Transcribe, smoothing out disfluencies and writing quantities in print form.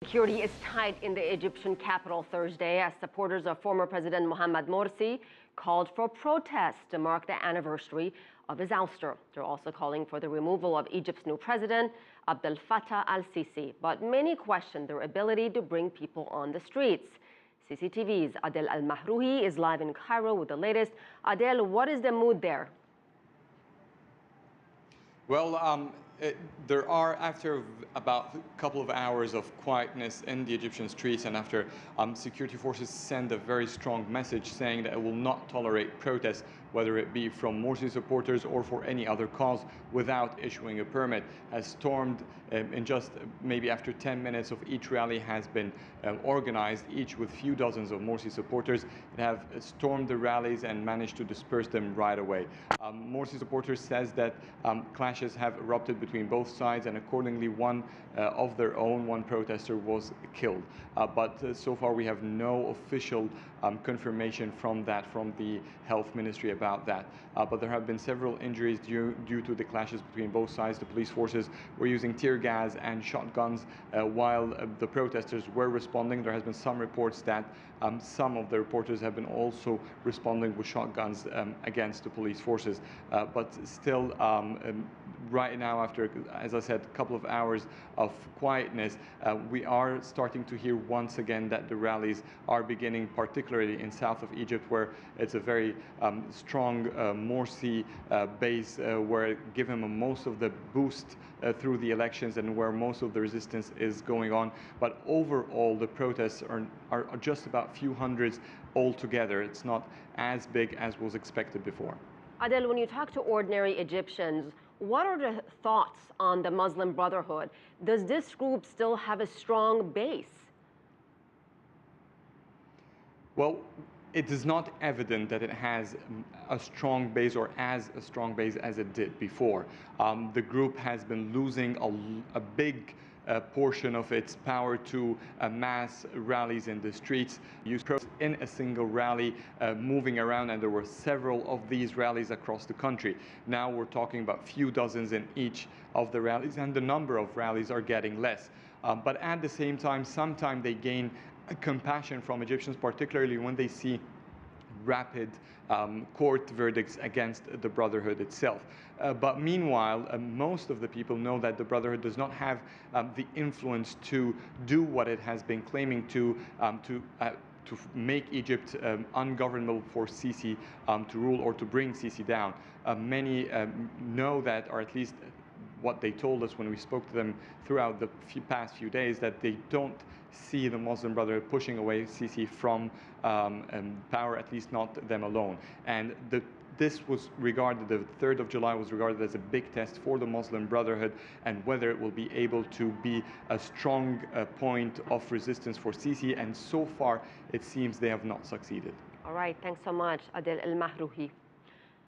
Security is tight in the Egyptian capital Thursday as supporters of former President Mohammed Morsi called for protests to mark the anniversary of his ouster. They're also calling for the removal of Egypt's new president, abdel-fattah al-sisi. But many question their ability to bring people on the streets. CCTV's Adel el-mahoruky is live in Cairo with the latest. Adel, what is the mood there? Well, there are, after about a couple of hours of quietness in the Egyptian streets and after security forces send a very strong message saying that it will not tolerate protests, whether it be from Morsi supporters or for any other cause, without issuing a permit, has stormed in just maybe after 10 minutes of each rally has been organized, each with few dozens of Morsi supporters, and have stormed the rallies and managed to disperse them right away. Morsi supporters says that clashes have erupted between both sides, and accordingly one protester was killed. But so far we have no official confirmation from the health ministry about that. But there have been several injuries due to the clashes between both sides. The police forces were using tear gas and shotguns while the protesters were responding. There has been some reports that some of the reporters have been also responding with shotguns against the police forces. But still, right now, after, as I said, a couple of hours of quietness, we are starting to hear once again that the rallies are beginning, particularly in south of Egypt, where it's a very strong Morsi base, where give him most of the boost through the elections and where most of the resistance is going on. But overall, the protests are just about few hundreds altogether. It's not as big as was expected before. Adel, when you talk to ordinary Egyptians, what are the thoughts on the Muslim Brotherhood? Does this group still have a strong base? Well, it is not evident that it has a strong base or as a strong base as it did before. The group has been losing a big portion of its power to mass rallies in the streets, in a single rally, moving around, and there were several of these rallies across the country. Now we're talking about few dozens in each of the rallies, and the number of rallies are getting less. But at the same time, sometimes they gain compassion from Egyptians, particularly when they see rapid court verdicts against the Brotherhood itself. But meanwhile, most of the people know that the Brotherhood does not have the influence to do what it has been claiming to make Egypt ungovernable for Sisi to rule or to bring Sisi down. Many know that, or at least what they told us when we spoke to them throughout the past few days, that they don't see the Muslim Brotherhood pushing away Sisi from power, at least not them alone. And this was regarded, the 3rd of July was regarded as a big test for the Muslim Brotherhood and whether it will be able to be a strong point of resistance for Sisi, and so far it seems they have not succeeded. All right, thanks so much, Adel el-mahoruky.